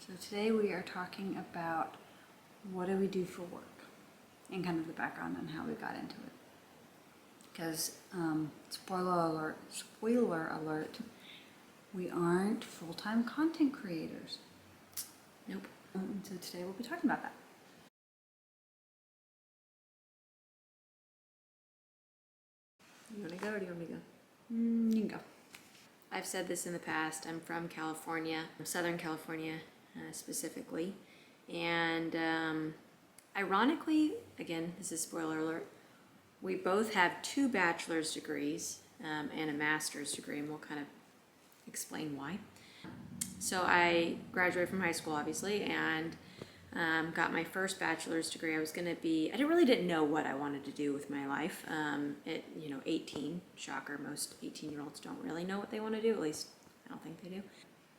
So today we are talking about what do we do for work and kind of the background on how we got into it. Because spoiler alert, we aren't full-time content creators. Nope. So today we'll be talking about that. You want to go or do you want me to go? You can go. I've said this in the past. I'm from California, Southern California specifically. And ironically, again, this is spoiler alert, we both have 2 bachelor's degrees and a master's degree, and we'll kind of explain why. So I graduated from high school, obviously, and got my first bachelor's degree. I really didn't know what I wanted to do with my life. At 18, shocker, most 18-year-olds don't really know what they want to do, at least I don't think they do.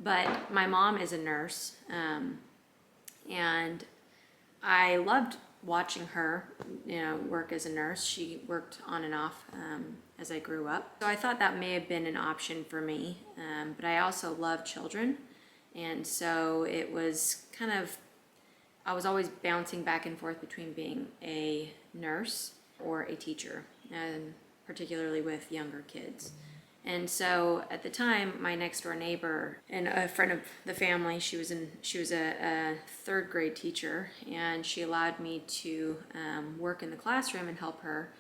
But my mom is a nurse, and I loved watching her, work as a nurse. She worked on and off as I grew up. So I thought that may have been an option for me, but I also love children, and so it was kind of, I was always bouncing back and forth between being a nurse or a teacher, and particularly with younger kids. And so at the time, my next door neighbor and a friend of the family, she was a 3rd grade teacher, and she allowed me to work in the classroom and help her,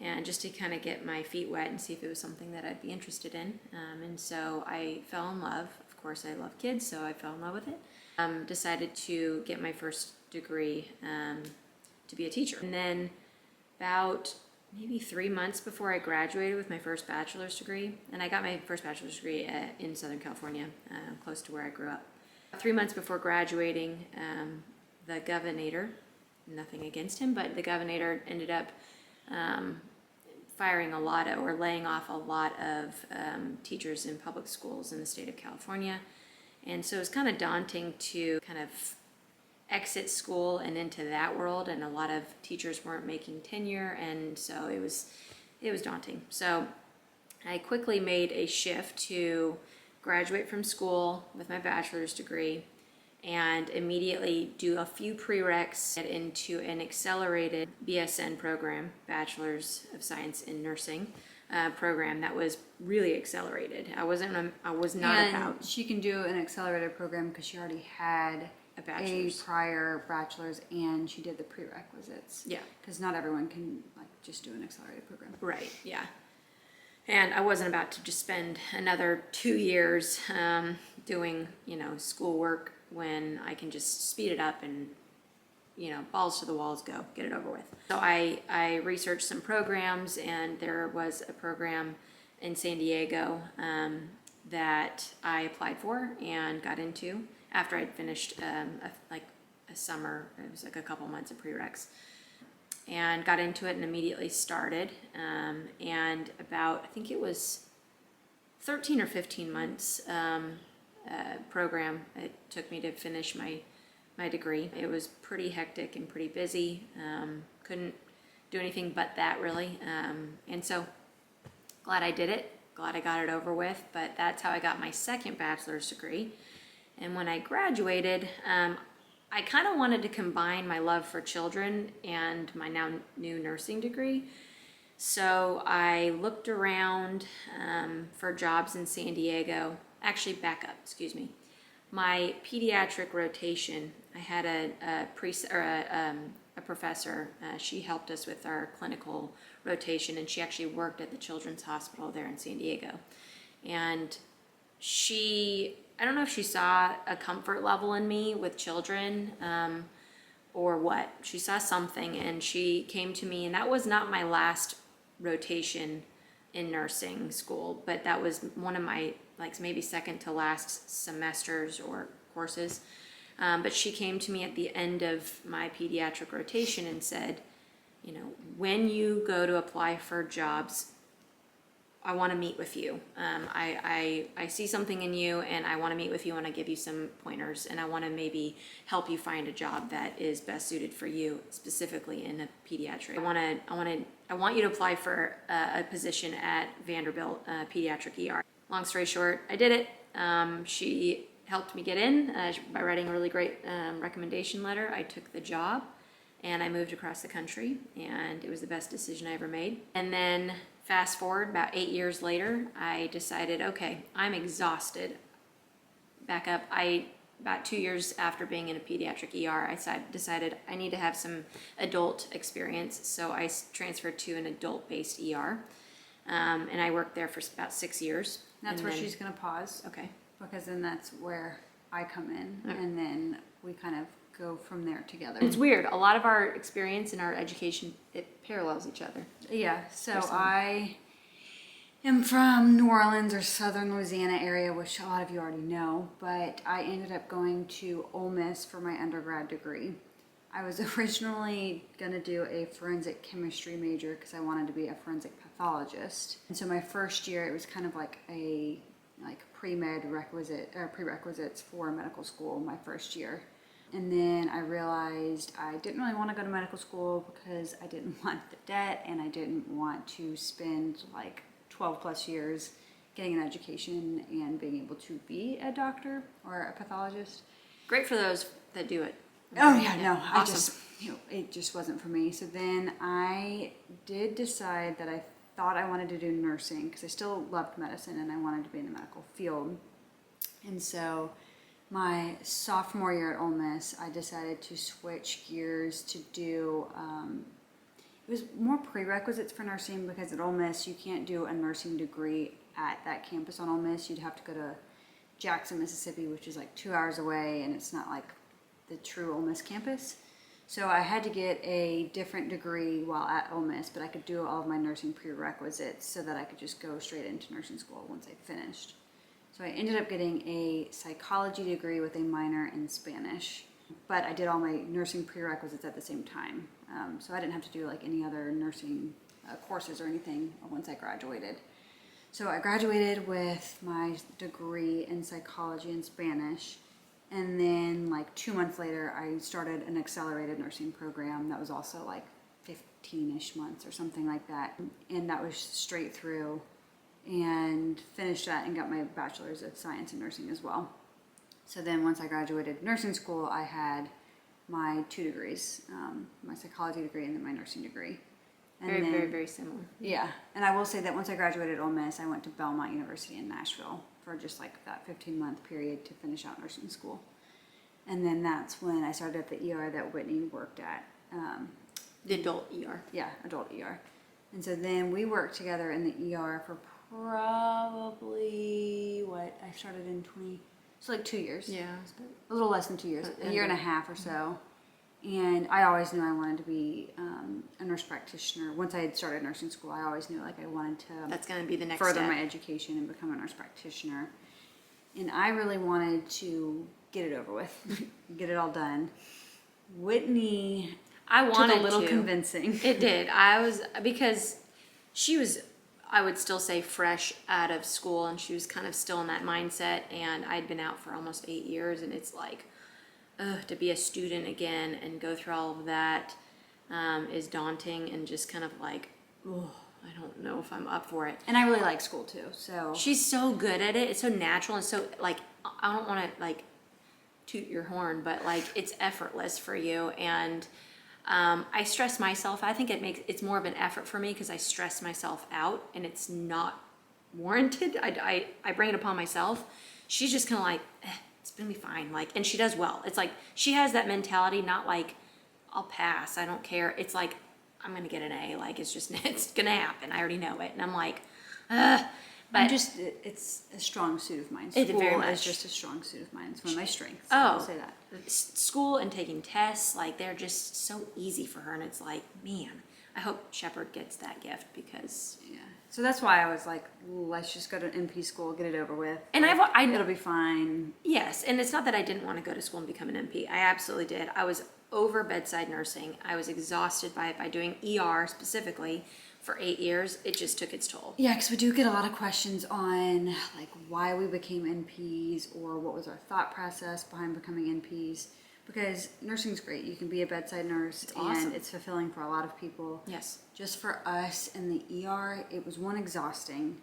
and just to kind of get my feet wet and see if it was something that I'd be interested in. And so I fell in love. Of course, I love kids, so I fell in love with it. Decided to get my first degree to be a teacher. And then about maybe 3 months before I graduated with my first bachelor's degree, and I got my first bachelor's degree in Southern California, close to where I grew up. 3 months before graduating, the governor, nothing against him, but the governor ended up laying off a lot of teachers in public schools in the state of California. And so it was kind of daunting to kind of exit school and into that world, and a lot of teachers weren't making tenure, and so it was daunting. So I quickly made a shift to graduate from school with my bachelor's degree and immediately do a few prereqs, get into an accelerated BSN program, Bachelor's of Science in Nursing program that was really accelerated. I was not And about. she can do an accelerated program because she already had a prior bachelor's and she did the prerequisites. Yeah. Because not everyone can just do an accelerated program. Right, yeah. And I wasn't about to just spend another 2 years doing, schoolwork when I can just speed it up and, balls to the walls, go, get it over with. So I researched some programs, and there was a program in San Diego that I applied for and got into after I'd finished a summer. It was like a couple months of prereqs, and got into it and immediately started. And about, I think it was 13 or 15 months program it took me to finish my degree. It was pretty hectic and pretty busy. Couldn't do anything but that, really. And so glad I did it. Glad I got it over with. But that's how I got my second bachelor's degree. And when I graduated, I kind of wanted to combine my love for children and my now new nursing degree. So I looked around for jobs in San Diego. Actually, back up, excuse me. My pediatric rotation, I had a professor. She helped us with our clinical rotation, and she actually worked at the Children's Hospital there in San Diego. And I don't know if she saw a comfort level in me with children or what. She saw something, and she came to me, and that was not my last rotation in nursing school, but that was one of my maybe second to last semesters or courses. But she came to me at the end of my pediatric rotation and said, when you go to apply for jobs, I want to meet with you. I see something in you, and I want to meet with you, and I give you some pointers, and I want to maybe help you find a job that is best suited for you, specifically in a pediatric. I want you to apply for a position at Vanderbilt Pediatric ER. Long story short, I did it. She helped me get in by writing a really great recommendation letter. I took the job and I moved across the country, and it was the best decision I ever made. And then fast forward about 8 years later, I decided, okay, I'm exhausted. Back up, about 2 years after being in a pediatric ER, I decided I need to have some adult experience. So I transferred to an adult-based ER, and I worked there for about 6 years. That's where she's going to pause. Okay. Because then that's where I come in, Okay. and then we kind of go from there together. It's weird. A lot of our experience and our education, it parallels each other. Yeah, so I am from New Orleans or southern Louisiana area, which a lot of you already know, but I ended up going to Ole Miss for my undergrad degree. I was originally going to do a forensic chemistry major because I wanted to be a forensic pathologist. And so my first year, it was kind of like a pre-med prerequisites for medical school my first year. And then I realized I didn't really want to go to medical school because I didn't want the debt, and I didn't want to spend like 12 plus years getting an education and being able to be a doctor or a pathologist. Great for those that do it. Oh yeah, no, Awesome. I just, it just wasn't for me. So then I did decide that I thought I wanted to do nursing because I still loved medicine and I wanted to be in the medical field. And so my sophomore year at Ole Miss, I decided to switch gears to do, it was more prerequisites for nursing because at Ole Miss, you can't do a nursing degree at that campus on Ole Miss. You'd have to go to Jackson, Mississippi, which is like 2 hours away, and it's not like the true Ole Miss campus. So I had to get a different degree while at Ole Miss, but I could do all of my nursing prerequisites so that I could just go straight into nursing school once I finished. So I ended up getting a psychology degree with a minor in Spanish, but I did all my nursing prerequisites at the same time. So I didn't have to do like any other nursing courses or anything once I graduated. So I graduated with my degree in psychology and Spanish, and then like 2 months later, I started an accelerated nursing program that was also like 15-ish months or something like that. And that was straight through, and finished that and got my bachelor's of science in nursing as well. So then once I graduated nursing school, I had my 2 degrees, my psychology degree and then my nursing degree. And Very, then, very, very similar. yeah, and I will say that once I graduated Ole Miss, I went to Belmont University in Nashville for just like that 15-month period to finish out nursing school. And then that's when I started at the ER that Whitney worked at. The adult ER. Yeah, adult ER. And so then we worked together in the ER for probably, I started in so like 2 years. Yeah. A little less than 2 years, a year and a half or so. And I always knew I wanted to be a nurse practitioner. Once I had started nursing school, I always knew like I wanted to That's going to be the next further step. my education and become a nurse practitioner. And I really wanted to get it over with, get it all done. Whitney I wanted took a little to. convincing. It did. Because she was, I would still say, fresh out of school, and she was kind of still in that mindset, and I'd been out for almost 8 years, and it's like, to be a student again and go through all of that is daunting, and just kind of like, I don't know if I'm up for it. And I really like school too, so. She's so good at it. It's so natural, and so like, I don't want to like toot your horn, but like it's effortless for you. And I stress myself. I think it's more of an effort for me because I stress myself out, and it's not warranted. I bring it upon myself. She's just kind of like, it's gonna be fine. Like, and she does well. It's like she has that mentality, not like I'll pass, I don't care. It's like I'm gonna get an A. Like it's gonna happen. I already know it, and I'm like, but it's a strong suit of mine. It School very is much. just a strong suit of mine. It's one of my strengths. I'll say that. School and taking tests, like they're just so easy for her, and it's like, man, I hope Shepherd gets that gift because Yeah. So that's why I was like, let's just go to NP school, get it over with. And like, I it'll be fine. Yes, and it's not that I didn't want to go to school and become an NP. I absolutely did. I was over bedside nursing. I was exhausted by it, by doing ER specifically for 8 years. It just took its toll. Yeah, because we do get a lot of questions on like why we became NPs or what was our thought process behind becoming NPs. Because nursing's great. You can be a bedside nurse, and awesome. it's fulfilling for a lot of people. Yes. Just for us in the ER, it was one, exhausting,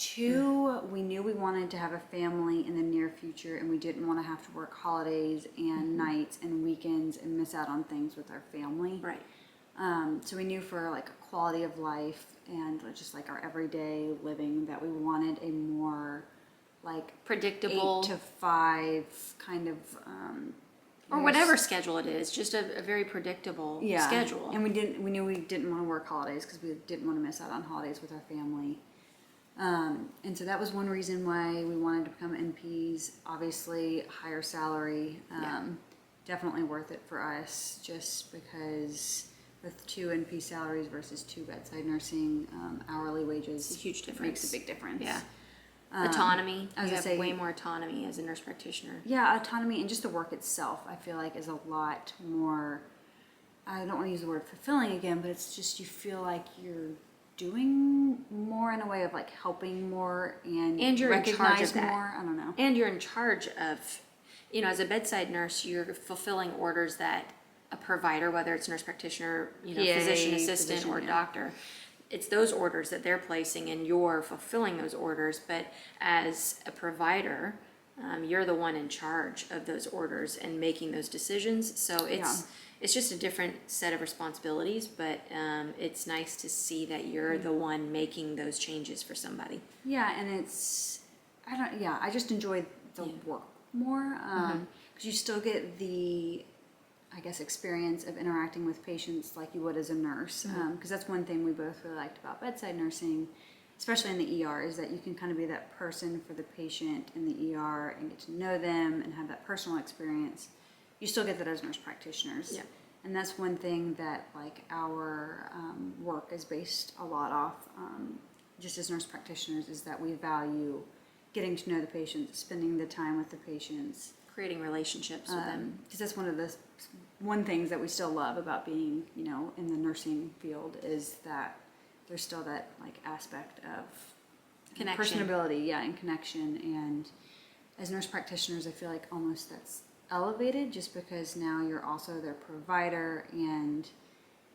2, we knew we wanted to have a family in the near future, and we didn't want to have to work holidays and nights and weekends and miss out on things with our family. Right. So we knew for like a quality of life and just like our everyday living that we wanted a more like Predictable. 8 to 5 kind of Or whatever schedule it is, just a very predictable schedule. And we knew we didn't want to work holidays because we didn't want to miss out on holidays with our family. And so that was one reason why we wanted to become NPs. Obviously, higher salary, definitely worth it for us, just because with 2 NP salaries versus 2 bedside nursing, hourly wages, It's a huge difference. makes a big difference. Yeah. Autonomy. I was You gonna have say- way more autonomy as a nurse practitioner. Yeah, autonomy and just the work itself, I feel like is a lot more, I don't want to use the word fulfilling again, but it's just you feel like you're doing more in a way of like helping more and you're in charge recognize of that. more. I don't know. And you're in charge of, as a bedside nurse, you're fulfilling orders that a provider, whether it's nurse practitioner, PA, physician assistant, physician, or yeah. doctor, it's those orders that they're placing and you're fulfilling those orders. But as a provider, you're the one in charge of those orders and making those decisions. So it's just a different set of responsibilities, but it's nice to see that you're the one making those changes for somebody. Yeah, and I just enjoy the work more because you still get the, I guess, experience of interacting with patients like you would as a nurse. Because that's one thing we both really liked about bedside nursing, especially in the ER, is that you can kind of be that person for the patient in the ER and get to know them and have that personal experience. You still get that as nurse practitioners. Yeah. And that's one thing that like our work is based a lot off, just as nurse practitioners, is that we value getting to know the patients, spending the time with the patients. Creating relationships with them. Because that's one things that we still love about being, in the nursing field, is that there's still that like aspect of Connection. personability, and connection. And as nurse practitioners, I feel like almost that's elevated just because now you're also their provider. And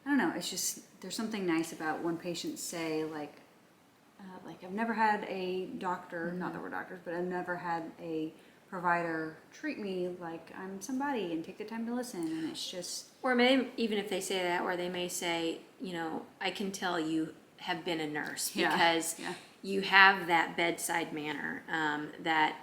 I don't know, it's just, there's something nice about when patients say like I've never had a doctor, not that we're doctors, but I've never had a provider treat me like I'm somebody and take the time to listen. And it's just, Or maybe even if they say that, or they may say, I can tell you have been a nurse because you have that bedside manner that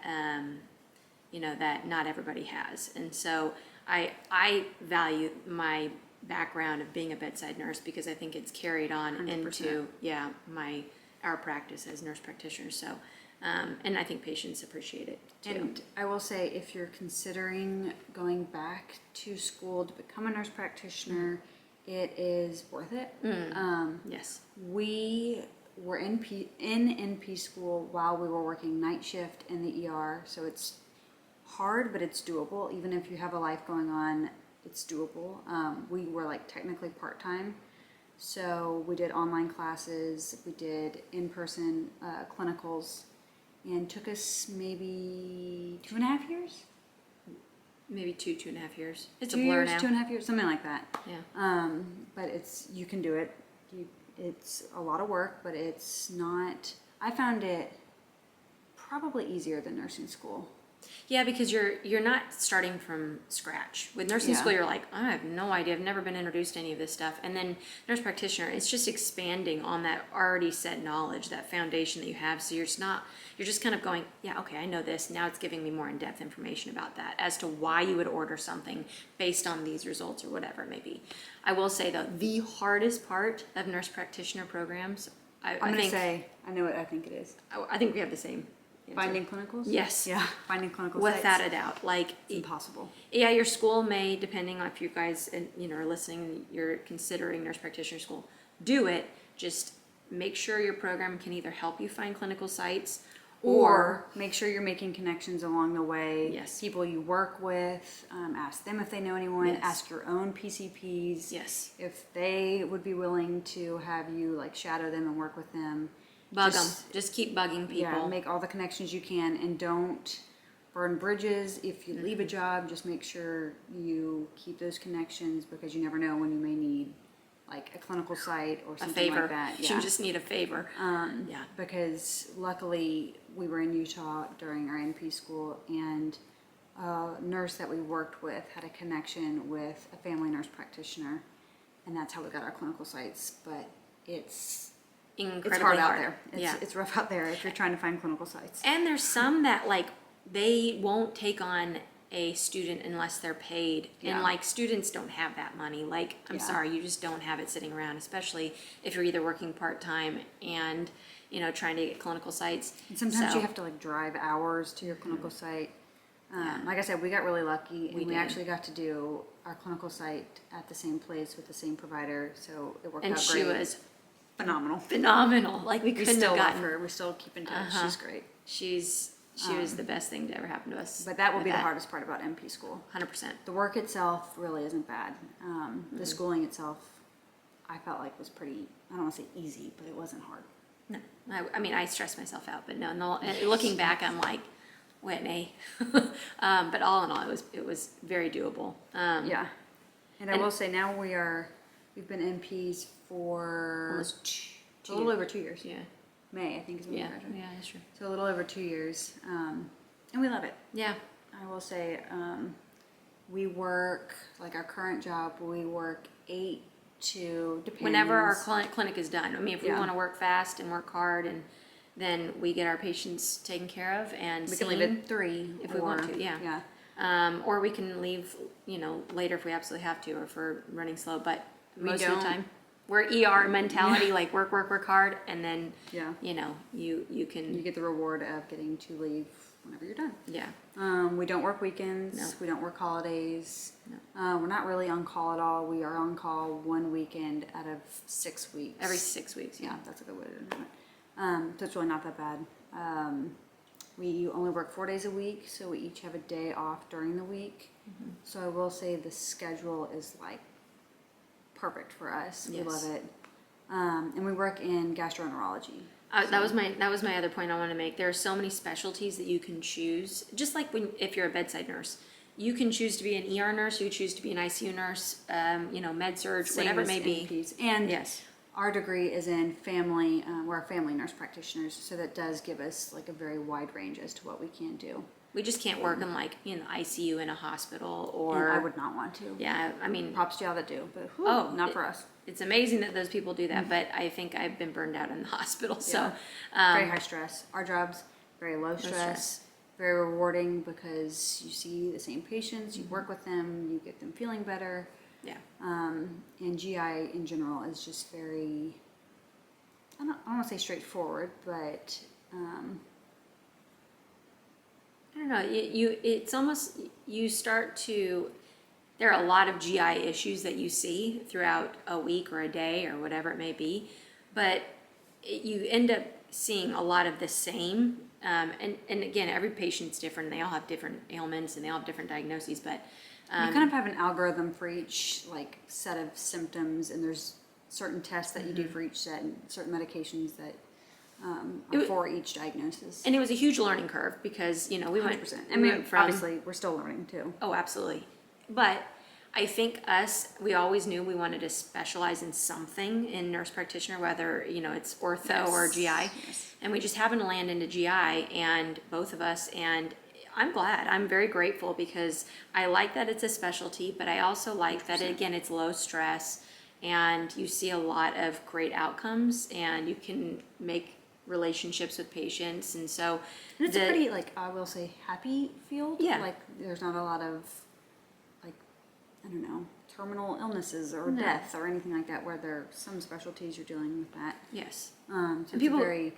not everybody has. And so I value my background of being a bedside nurse because I think it's carried on 100%. into our practice as nurse practitioners. So and I think patients appreciate it too. and I will say, if you're considering going back to school to become a nurse practitioner, it is worth it. Yes. We were in NP school while we were working night shift in the ER, so it's hard, but it's doable. Even if you have a life going on, it's doable. We were like technically part-time, so we did online classes, we did in-person clinicals, and took us maybe 2.5 years. Maybe 2.5 years. It's a 2 blur years, now. 2.5 years, something like that. Yeah. But you can do it. It's a lot of work, but it's not. I found it probably easier than nursing school. Yeah, because you're not starting from scratch. With nursing school, you're like, I have no idea. I've never been introduced to any of this stuff. And then nurse practitioner, it's just expanding on that already set knowledge, that foundation that you have. So you're just kind of going, yeah, okay, I know this. Now it's giving me more in-depth information about that as to why you would order something based on these results or whatever it may be. I will say though, the hardest part of nurse practitioner programs, I'm going to say, I know what I think it is. I think we have the same answer. Finding clinicals? Yes. Yeah, finding clinical Without sites. a doubt. Like, It's impossible. yeah, your school may, depending on if you guys are listening and you're considering nurse practitioner school, do it. Just make sure your program can either help you find clinical sites Or make sure you're making connections along the way. Yes. People you work with, ask them if they know anyone. Yes. Ask your own PCPs. Yes. If they would be willing to have you like shadow them and work with them. bug them. Just keep bugging people. Yeah, make all the connections you can, and don't burn bridges. If you leave a job, just make sure you keep those connections, because you never know when you may need like a clinical site or A something favor. like that. She would just need a favor. Yeah. Because luckily we were in Utah during our NP school, and a nurse that we worked with had a connection with a family nurse practitioner, and that's how we got our clinical sites. But it's Incredibly hard out there. Yeah. It's rough out there if you're trying to find clinical sites. And there's some that like they won't take on a student unless they're paid. Yeah. And like students don't have that money. Like, I'm Yeah. sorry, you just don't have it sitting around, especially if you're either working part-time and, you know, trying to get clinical sites. And sometimes So- you have to like drive hours to your clinical site. Yeah. Like I said, we got really lucky, and we did. actually got to do our clinical site at the same place with the same provider, so it worked And out she great. was Phenomenal. phenomenal. Like we We couldn't still have love gotten her. We still keep in touch. She's great. She was the best thing to ever happen to us. But that will with be the hardest part about MP school. 100%. The work itself really isn't bad. The schooling itself, I felt like was pretty, I don't want to say easy, but it wasn't hard. No, I mean, I stressed myself out, but no, looking back, I'm like, Whitney. But all in all, it was very doable. Yeah. And I will say now we've been MPs for Almost a little over 2 years. Yeah, May, I think is when we yeah, graduated. yeah, that's true. So a little over 2 years. And we love it. Yeah, I will say, we work, like our current job, we work 8 to, depends. whenever our clinic is done. I mean, if we Yeah. want to work fast and work hard, and then we get our patients taken care of and We can leave seen. at 3. if we want to, yeah. Yeah. Or we can leave, you know, later if we absolutely have to, or if we're running slow. But We most of don't. the time, we're ER mentality, like work, work, work hard, and then Yeah. you know, you can You get the reward of getting to leave whenever you're done. yeah. We don't work weekends. No. We don't work holidays. No. We're not really on call at all. We are on call 1 weekend out of 6 weeks. Every 6 weeks, Yeah, yeah. that's a good way to do it. So it's really not that bad. We only work 4 days a week, so we each have a day off during the week. Mm-hmm. So I will say the schedule is like perfect for us. We Yes. love it. And we work in gastroenterology. That was my other point I wanted to make. There are so many specialties that you can choose. Just like if you're a bedside nurse, you can choose to be an ER nurse, you choose to be an ICU nurse, you know, med surg, Same whatever it as may be. NPs. And Yes. our degree is in family. We're family nurse practitioners, so that does give us like a very wide range as to what we can do. We just can't work in like in the ICU in a hospital And or I would not want to. yeah. I mean, Props to y'all that do, but whew, Oh, not for us. it's amazing that those people do that, but I think I've been burned out in the hospital. So Very high stress. Our job's very low stress, stress. very rewarding because you see the same patients, you work with them, you get them feeling better. yeah, And GI in general is just very, I don't want to say straightforward, but I don't know. It's almost you start to. There are a lot of GI issues that you see throughout a week or a day or whatever it may be, but you end up seeing a lot of the same. And again, every patient's different. They all have different ailments and they all have different diagnoses. But you kind of have an algorithm for each like set of symptoms, and there's certain tests that you do for each set, and certain medications that are for each diagnosis. and it was a huge learning curve because you know we went. 100%. We And we went from obviously we're still learning too. Oh, absolutely. But I think we always knew we wanted to specialize in something in nurse practitioner, whether, you know, it's ortho or GI. Yes. And we just happened to land into GI, and both of us, and I'm glad. I'm very grateful because I like that it's a specialty, but I also like that, again, it's low stress and you see a lot of great outcomes and you can make relationships with patients. And so And it's a pretty, like, I will say, happy field. Yeah. Like, there's not a lot of, like, I don't know, terminal illnesses or No. death or anything like that, where there are some specialties you're dealing with that. yes. So it's people- a very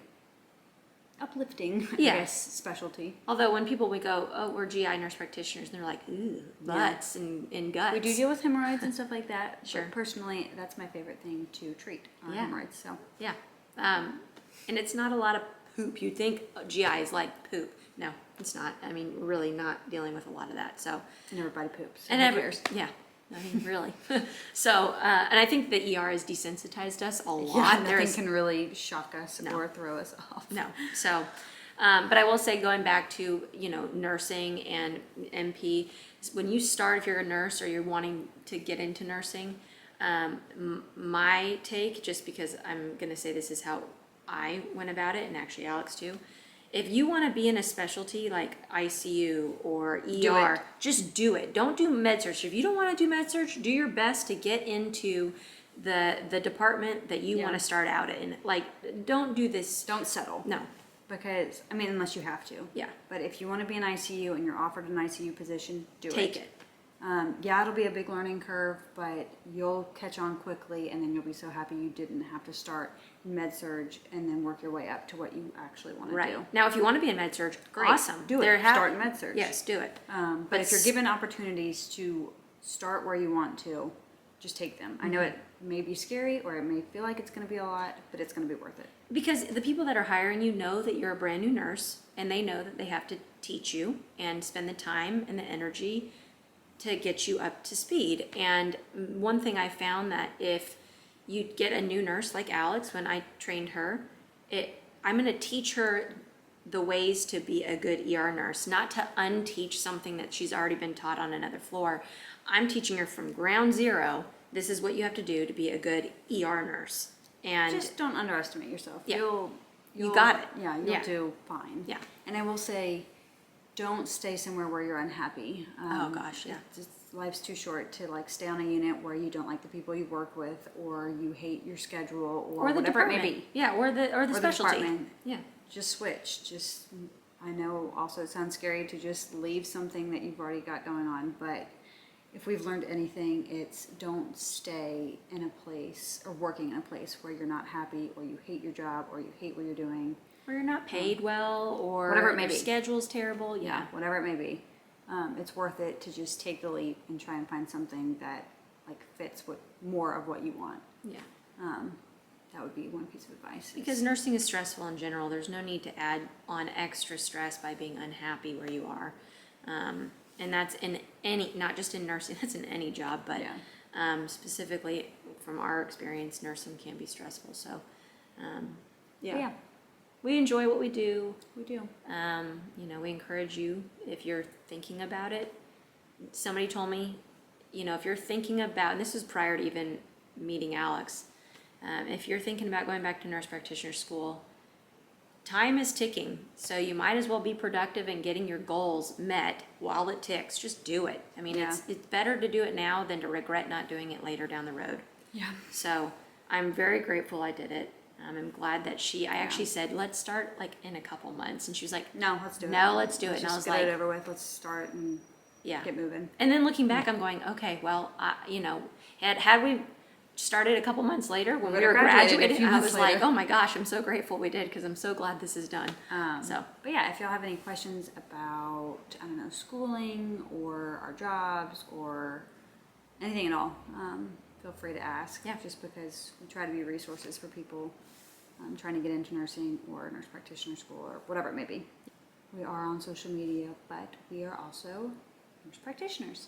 uplifting, Yeah. I guess, specialty. Although when people we go, oh, we're GI nurse practitioners, and they're like, ooh, butts and guts. We do deal with hemorrhoids and stuff like that. Sure. But personally, that's my favorite thing to treat, are Yeah. hemorrhoids. So Yeah. And it's not a lot of poop. You think GI is like poop. No, it's not. I mean, we're really not dealing with a lot of that. So, and everybody poops. So and who every, cares? yeah, I mean, really. So, and I think the ER has desensitized us a lot. Yeah, There nothing is can really shock us No. or throw us off. no. So, but I will say, going back to, you know, nursing and MP, when you start, if you're a nurse or you're wanting to get into nursing, My take, just because I'm going to say this is how I went about it, and actually Alex too. If you want to be in a specialty like ICU or ER, just do it. Don't do med surg. If you don't want to do med surg, do your best to get into the department that you want to start out in. Like, don't do this. Don't settle. No. Because, I mean, unless you have to. Yeah. But if you want to be in ICU and you're offered an ICU position, Take it. Yeah, it'll be a big learning curve, but you'll catch on quickly, and then you'll be so happy you didn't have to start in med surg and then work your way up to what you actually want to do. Now, if you want to be in med surg, Great. awesome. Do it. Start in med surg. Yes, do it. But if you're given opportunities to start where you want to, just take them. I know it may be scary, or it may feel like it's going to be a lot, but it's going to be worth it. Because the people that are hiring you know that you're a brand new nurse, and they know that they have to teach you and spend the time and the energy to get you up to speed. And one thing I found, that if you get a new nurse like Alex, when I trained her, I'm going to teach her the ways to be a good ER nurse, not to unteach something that she's already been taught on another floor. I'm teaching her from ground zero. This is what you have to do to be a good ER nurse. And just don't underestimate yourself. Yeah. You got it. Yeah, you'll do fine. Yeah. And I will say, don't stay somewhere where you're unhappy. Oh gosh, yeah. Life's too short to like stay on a unit where you don't like the people you work with, or you hate your schedule, or the whatever it department. may be. Yeah, or the specialty. Department. Yeah. Just switch. I know also it sounds scary to just leave something that you've already got going on, but if we've learned anything, it's don't stay in a place or working in a place where you're not happy, or you hate your job, or you hate what you're doing. Or you're not paid well, or whatever it may your be. schedule's terrible. Yeah. Whatever it may be. It's worth it to just take the leap and try and find something that like fits more of what you want. Yeah. That would be one piece of advice. Because nursing is stressful in general. There's no need to add on extra stress by being unhappy where you are. And that's in any, not just in nursing, that's in any job, but specifically from our experience, nursing can be stressful. So, yeah. We enjoy what we do. We do. We encourage you, if you're thinking about it. Somebody told me, if you're thinking about, and this was prior to even meeting Alex, if you're thinking about going back to nurse practitioner school, time is ticking. So you might as well be productive and getting your goals met while it ticks. Just do it. I mean, it's better to do it now than to regret not doing it later down the road. Yeah. So I'm very grateful I did it. I'm glad that I actually said, let's start like in a couple months. And she was like, no, let's do it. No, let's do it. Let's And I just was get like, it over with. Let's start and get moving. And then looking back, I'm going, okay, well, had we started a couple months later when we were graduating, I was like, oh my gosh, I'm so grateful we did, because I'm so glad this is done. But yeah, if y'all have any questions about, schooling or our jobs or anything at all, feel free to ask. Yeah. Just because we try to be resources for people trying to get into nursing or nurse practitioner school or whatever it may be. We are on social media, but we are also nurse practitioners.